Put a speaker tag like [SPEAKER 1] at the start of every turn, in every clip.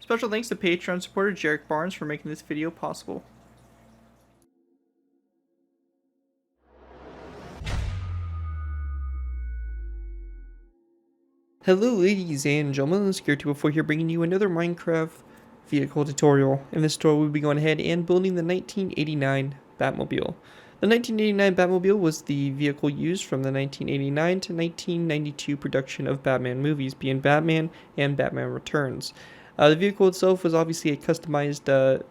[SPEAKER 1] Special thanks to Patreon supporter Jerick Barnes for making this video possible. Hello ladies and gentlemen, ZPro here bringing you another Minecraft vehicle tutorial. In this tutorial we'll be going ahead and building the 1989 Batmobile. The 1989 Batmobile was the vehicle used from the 1989 to 1992 production of Batman movies, being Batman and Batman Returns. The vehicle itself was obviously a customized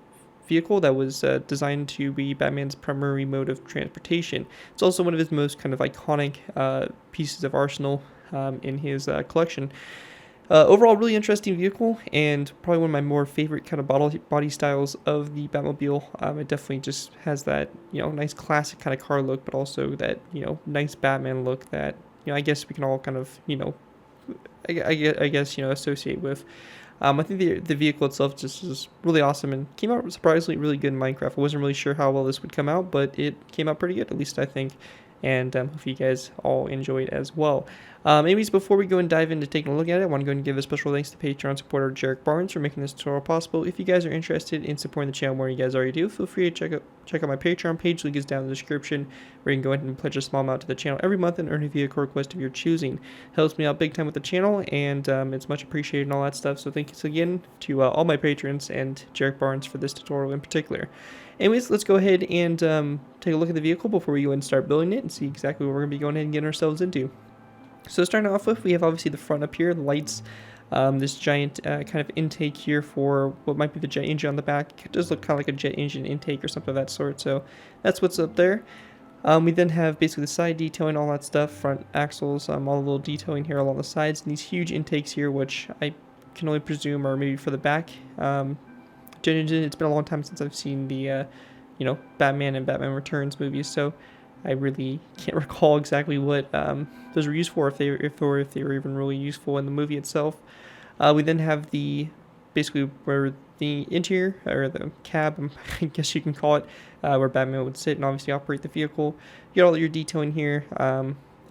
[SPEAKER 1] vehicle that was designed to be Batman's primary mode of transportation. It's also one of his most kind of iconic pieces of arsenal in his collection. Overall, really interesting vehicle, and probably one of my more favorite kind of body styles of the Batmobile. It definitely just has that, nice classic kind of car look, but also that, nice Batman look that, I guess we can all kind of, I guess, associate with. I think the vehicle itself just is really awesome and came out surprisingly really good in Minecraft. I wasn't really sure how well this would come out, but it came out pretty good, at least I think. And hope you guys all enjoy it as well. Anyways, before we go and dive into taking a look at it, I want to go and give a special thanks to Patreon supporter Jerick Barnes for making this tutorial possible. If you guys are interested in supporting the channel more than you guys already do, feel free to check out my Patreon page. Link is down in the description, where you can go ahead and pledge a small amount to the channel every month and earn a vehicle request of your choosing. Helps me out big time with the channel, and it's much appreciated and all that stuff. So thank you again to all my patrons and Jerick Barnes for this tutorial in particular. Anyways, let's go ahead and take a look at the vehicle before we go and start building it and see exactly what we're going to be going ahead and getting ourselves into. So starting off with, we have obviously the front up here, the lights, this giant kind of intake here for what might be the jet engine on the back. It does look kind of like a jet engine intake or something of that sort, so that's what's up there. We then have basically the side detailing, all that stuff, front axles, all the little detailing here along the sides, and these huge intakes here, which I can only presume are maybe for the back. Jet engine, it's been a long time since I've seen the, Batman and Batman Returns movies, so I really can't recall exactly what those were used for, if they were even really useful in the movie itself. We then have basically where the interior, or the cab, I guess you can call it, where Batman would sit and obviously operate the vehicle. You got all your detailing here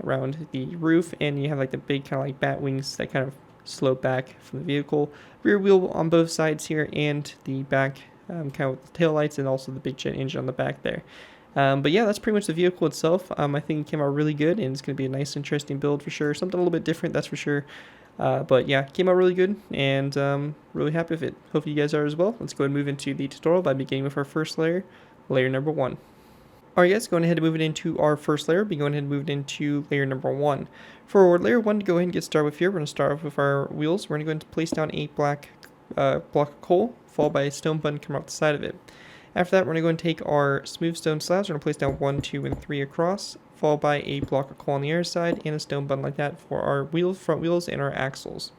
[SPEAKER 1] around the roof, and you have like the big kind of like bat wings that kind of slope back from the vehicle. Rear wheel on both sides here, and the back kind of with the tail lights, and also the big jet engine on the back there. But yeah, that's pretty much the vehicle itself. I think it came out really good, and it's going to be a nice, interesting build for sure. Something a little bit different, that's for sure. But yeah, came out really good, and really happy with it. Hope you guys are as well. Let's go ahead and move into the tutorial by beginning with our first layer, layer number 1. Alright guys, going ahead and move it into our first layer. Be going ahead and move it into layer number 1. For layer 1 to go ahead and get started with here, we're going to start off with our wheels. We're going to go ahead and place down a black block of coal, followed by a stone button coming off the side of it. After that, we're going to go and take our smooth stone slabs. We're going to place down 1, 2, and 3 across, followed by a block of coal on the other side and a stone button like that for our wheels, front wheels, and our axles.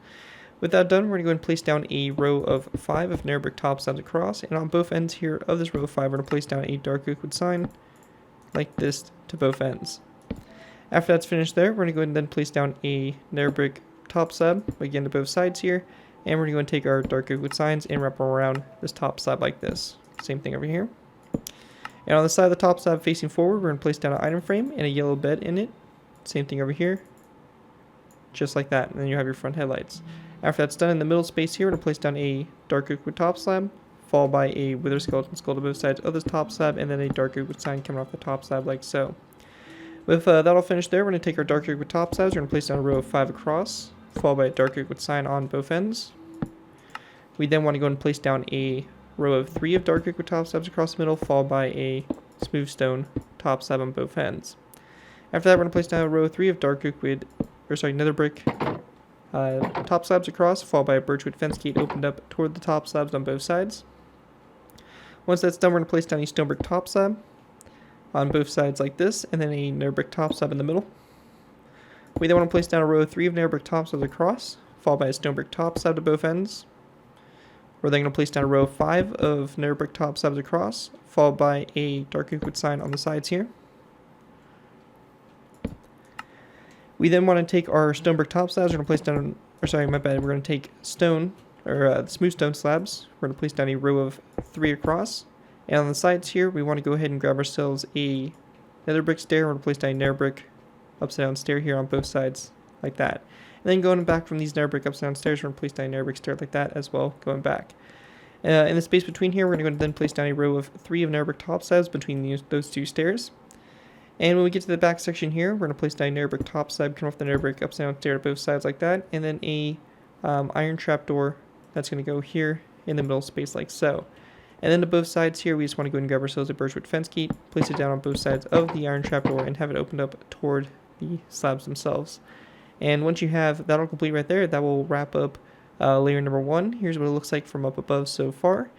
[SPEAKER 1] With that done, we're going to go and place down a row of 5 of nether brick top slabs across, and on both ends here of this row of 5, we're going to place down a dark oak wood sign like this to both ends. After that's finished there, we're going to go ahead and then place down a nether brick top slab, again to both sides here, and we're going to take our dark oak wood signs and wrap them around this top slab like this. Same thing over here. And on the side of the top slab facing forward, we're going to place down an item frame and a yellow bed in it. Same thing over here. Just like that, and then you have your front headlights. After that's done, in the middle space here, we're going to place down a dark oak wood top slab, followed by a wither skeleton skull to both sides of this top slab, and then a dark oak wood sign coming off the top slab like so. With that all finished there, we're going to take our dark oak wood top slabs, we're going to place down a row of 5 across, followed by a dark oak wood sign on both ends. We then want to go and place down a row of 3 of dark oak wood top slabs across the middle, followed by a smooth stone top slab on both ends. After that, we're going to place down a row of 3 of nether brick top slabs across, followed by a birchwood fence gate opened up toward the top slabs on both sides. Once that's done, we're going to place down a stone brick top slab on both sides like this, and then a nether brick top slab in the middle. We then want to place down a row of 3 of nether brick top slabs across, followed by a stone brick top slab to both ends. We're then going to place down a row of 5 of nether brick top slabs across, followed by a dark oak wood sign on the sides here. We then want to take our stone brick top slabs. We're going to place down, we're going to take smooth stone slabs. We're going to place down a row of 3 across. And on the sides here, we want to go ahead and grab ourselves a nether brick stair. We're going to place down a nether brick upside down stair here on both sides, like that. then going back from these nether brick ups and downstairs, we're going to place down a nether brick stair like that as well, going back. In the space between here, we're going to then place down a row of 3 of nether brick top slabs between those 2 stairs. And when we get to the back section here, we're going to place down a nether brick top slab, come off the nether brick ups and down stair to both sides like that, and then a iron trapdoor that's going to go here in the middle space like so. And then to both sides here, we just want to go and grab ourselves a birchwood fence gate, place it down on both sides of the iron trapdoor, and have it opened up toward the slabs themselves. And once you have that all complete right there, that will wrap up layer number 1. Here's what it looks like from up above so far.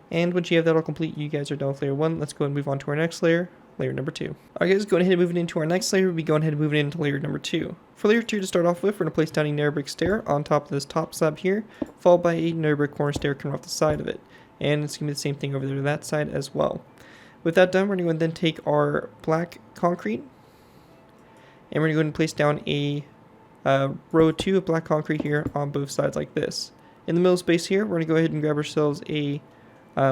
[SPEAKER 1] And once you have that all complete, you guys are done with layer 1. Let's go and move on to our next layer, layer number 2. Alright guys, going ahead and moving into our next layer, we'll be going ahead and moving into layer number 2. For layer 2 to start off with, we're going to place down a nether brick stair on top of this top slab here, followed by a nether brick corner stair coming off the side of it. And it's going to be the same thing over there to that side as well. With that done, we're going to then take our black concrete, and we're going to go ahead and place down a row 2 of black concrete here on both sides like this. In the middle space here, we're going to go ahead and grab ourselves a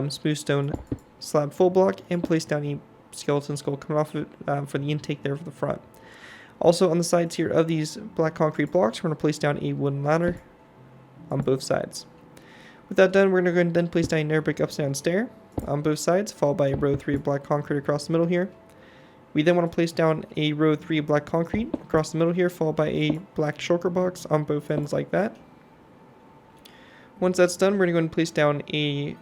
[SPEAKER 1] smooth stone slab full block and place down a skeleton skull coming off of it for the intake there for the front. Also on the sides here of these black concrete blocks, we're going to place down a wooden ladder on both sides. With that done, we're going to go ahead and then place down a nether brick ups and down stair on both sides, followed by a row 3 of black concrete across the middle here. We then want to place down a row 3 of black concrete across the middle here, followed by a black shulker box on both ends like that. Once that's done, we're going to go ahead and place down a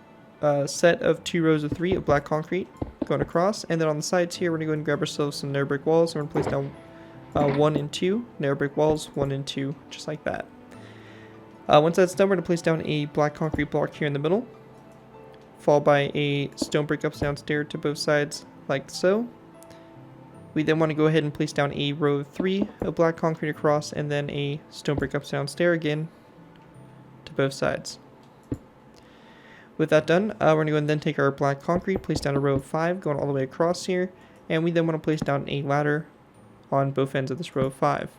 [SPEAKER 1] set of 2 rows of 3 of black concrete going across, and then on the sides here, we're going to go ahead and grab ourselves some nether brick walls, and we're going to place down 1 and 2 nether brick walls, 1 and 2, just like that. Once that's done, we're going to place down a black concrete block here in the middle, followed by a stone brick ups and down stair to both sides like so. We then want to go ahead and place down a row of 3 of black concrete across, and then a stone brick ups and down stair again to both sides. With that done, we're going to go and then take our black concrete, place down a row of 5 going all the way across here, and we then want to place down a ladder on both ends of this row of 5.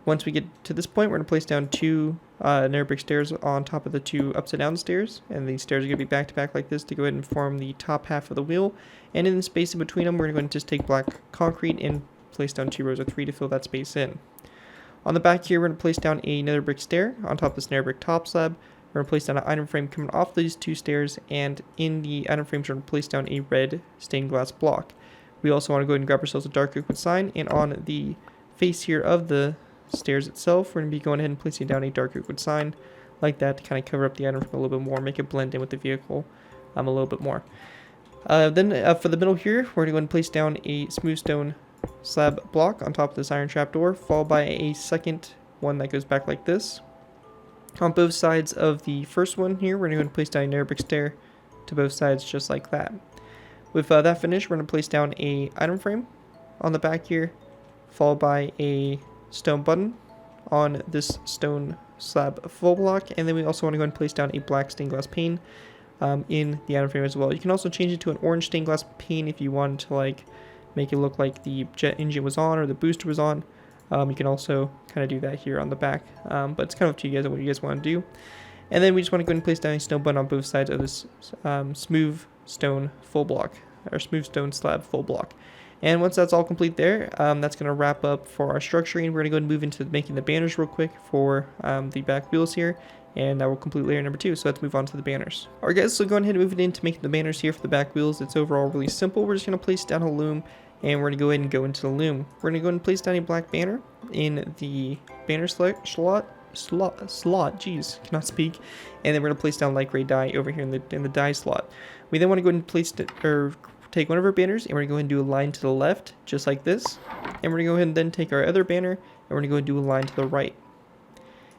[SPEAKER 1] Once we get to this point, we're going to place down 2 nether brick stairs on top of the 2 upside down stairs, and these stairs are going to be back to back like this to go ahead and form the top half of the wheel. And in the space in between them, we're going to just take black concrete and place down 2 rows of 3 to fill that space in. On the back here, we're going to place down a nether brick stair on top of this nether brick top slab. We're going to place down an item frame coming off these 2 stairs, and in the item frames, we're going to place down a red stained glass block. We also want to go ahead and grab ourselves a dark oak wood sign, and on the face here of the stairs itself, we're going to be going ahead and placing down a dark oak wood sign like that to kind of cover up the item frame a little bit more, make it blend in with the vehicle a little bit more. Then for the middle here, we're going to go ahead and place down a smooth stone slab block on top of this iron trapdoor, followed by a second one that goes back like this. On both sides of the first one here, we're going to go ahead and place down a nether brick stair to both sides just like that. With that finished, we're going to place down a item frame on the back here, followed by a stone button on this stone slab full block, and then we also want to go and place down a black stained glass pane in the item frame as well. You can also change it to an orange stained glass pane if you want to like make it look like the jet engine was on or the booster was on. You can also kind of do that here on the back, but it's kind of up to you guys on what you guys want to do. And then we just want to go ahead and place down a stone button on both sides of this smooth stone full block, or smooth stone slab full block. And once that's all complete there, that's going to wrap up for our structuring. We're going to go and move into making the banners real quick for the back wheels here, and that will complete layer number 2. So let's move on to the banners. Alright guys, so going ahead and moving into making the banners here for the back wheels. It's overall really simple. We're just going to place down a loom, and we're going to go ahead and go into the loom. We're going to go ahead and place down a black banner in the banner slot, jeez, cannot speak. And then we're going to place down light gray dye over here in the dye slot. We then want to go ahead and place take one of our banners, and we're going to go ahead and do a line to the left, just like this. And we're going to go ahead and then take our other banner, and we're going to go ahead and do a line to the right.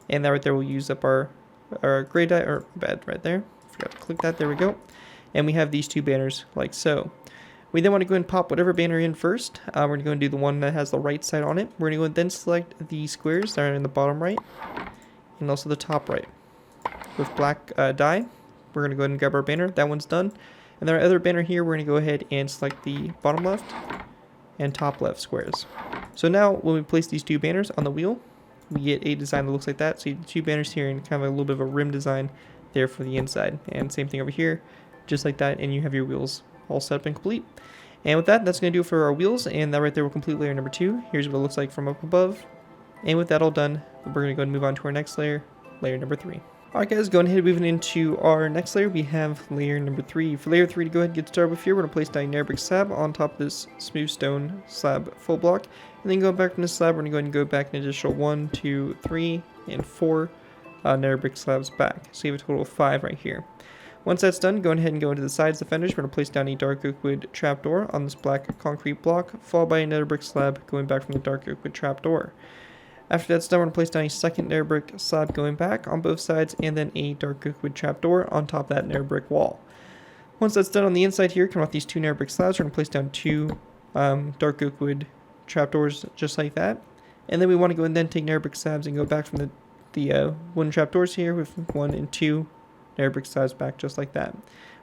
[SPEAKER 1] And that right there will use up our gray dye, or bed right there. Forgot to click that, there we go. And we have these 2 banners like so. We then want to go ahead and pop whatever banner in first. We're going to go and do the one that has the right side on it. We're going to go and then select the squares that are in the bottom right, and also the top right. With black dye, we're going to go ahead and grab our banner. That one's done. And then our other banner here, we're going to go ahead and select the bottom left and top left squares. So now when we place these 2 banners on the wheel, we get a design that looks like that. So you have 2 banners here and kind of a little bit of a rim design there for the inside. And same thing over here, just like that, and you have your wheels all set up and complete. And with that, that's going to do it for our wheels, and that right there will complete layer number 2. Here's what it looks like from up above. And with that all done, we're going to go and move on to our next layer, layer number 3. Alright guys, going ahead and moving into our next layer, we have layer number 3. For layer 3 to go ahead and get started with here, we're going to place down a nether brick slab on top of this smooth stone slab full block. And then going back from the slab, we're going to go ahead and go back an additional 1, 2, 3, and 4 nether brick slabs back. So you have a total of 5 right here. Once that's done, go ahead and go into the sides of the fenders. We're going to place down a dark oak wood trapdoor on this black concrete block, followed by a nether brick slab going back from the dark oak wood trapdoor. After that's done, we're going to place down a second nether brick slab going back on both sides, and then a dark oak wood trapdoor on top of that nether brick wall. Once that's done on the inside here, come off these 2 nether brick slabs, we're going to place down 2 dark oak wood trapdoors just like that. And then we want to go and then take nether brick slabs and go back from the wooden trapdoors here with 1 and 2 nether brick slabs back just like that.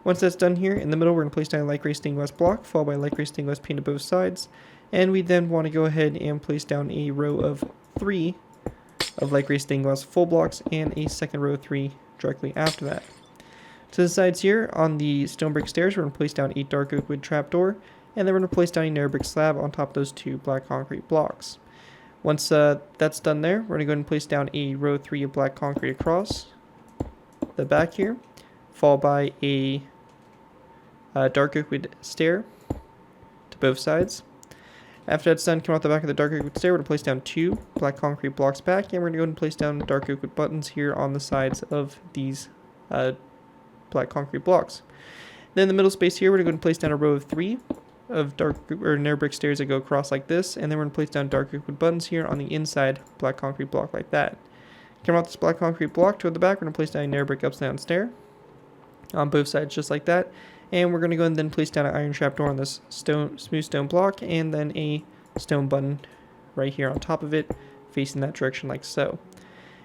[SPEAKER 1] Once that's done here, in the middle we're going to place down a light gray stained glass block, followed by a light gray stained glass paint to both sides. And we then want to go ahead and place down a row of 3 of light gray stained glass full blocks and a second row of 3 directly after that. To the sides here, on the stone brick stairs, we're going to place down a dark oak wood trapdoor, and then we're going to place down a nether brick slab on top of those 2 black concrete blocks. Once that's done there, we're going to go ahead and place down a row 3 of black concrete across the back here, followed by a dark oak wood stair to both sides. After that's done, come off the back of the dark oak wood stair, we're going to place down 2 black concrete blocks back, and we're going to go ahead and place down dark oak wood buttons here on the sides of these black concrete blocks. Then in the middle space here, we're going to go ahead and place down a row of 3 of nether brick stairs that go across like this, and then we're going to place down dark oak wood buttons here on the inside black concrete block like that. Come off this black concrete block toward the back, we're going to place down a nether brick upside down stair on both sides just like that. And we're going to go and then place down an iron trapdoor on this smooth stone block, and then a stone button right here on top of it, facing that direction like so.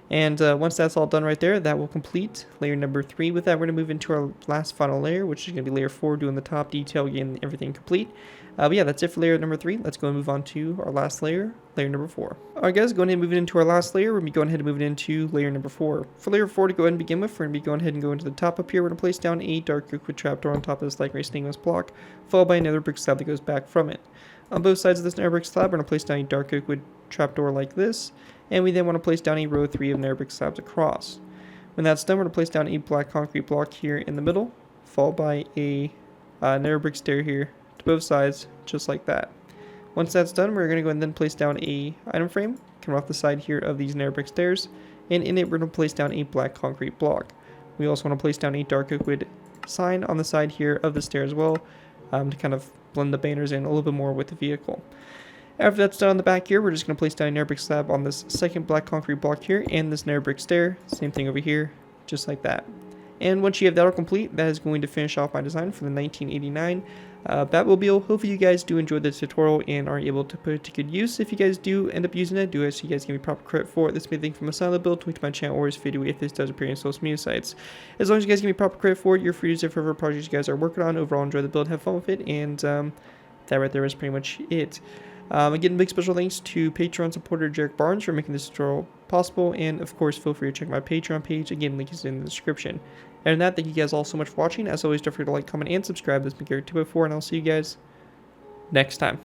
[SPEAKER 1] And once that's all done right there, that will complete layer number 3. With that, we're going to move into our last final layer, which is going to be layer 4, doing the top detail, getting everything complete. But yeah, that's it for layer number 3. Let's go and move on to our last layer, layer number 4. Alright guys, going ahead and moving into our last layer, we're going to be going ahead and moving into layer number 4. For layer 4 to go ahead and begin with, we're going to be going ahead and going to the top up here. We're going to place down a dark oak wood trapdoor on top of this light gray stained glass block, followed by another brick slab that goes back from it. On both sides of this nether brick slab, we're going to place down a dark oak wood trapdoor like this, and we then want to place down a row 3 of nether brick slabs across. When that's done, we're going to place down a black concrete block here in the middle, followed by a nether brick stair here to both sides, just like that. Once that's done, we're going to go and then place down a item frame, come off the side here of these nether brick stairs, and in it we're going to place down a black concrete block. We also want to place down a dark oak wood sign on the side here of the stair as well, to kind of blend the banners in a little bit more with the vehicle. After that's done on the back here, we're just going to place down a nether brick slab on this second black concrete block here and this nether brick stair. Same thing over here, just like that. And once you have that all complete, that is going to finish off my design for the 1989 Batmobile. Hopefully you guys do enjoy this tutorial and are able to put it to good use. If you guys do end up using it, do it so you guys give me proper credit for it. This may be from a side of the build, tweet to my channel, or this video if this does appear in social media sites. As long as you guys give me proper credit for it, you're free to use it for whatever projects you guys are working on. Overall, enjoy the build, have fun with it, and that right there is pretty much it. Again, big special thanks to Patreon supporter Jerick Barnes for making this tutorial possible, and of course feel free to check my Patreon page. Again, link is in the description. And that, thank you guys all so much for watching. As always, don't forget to like, comment, and subscribe. This has been Jerick 204, and I'll see you guys next time.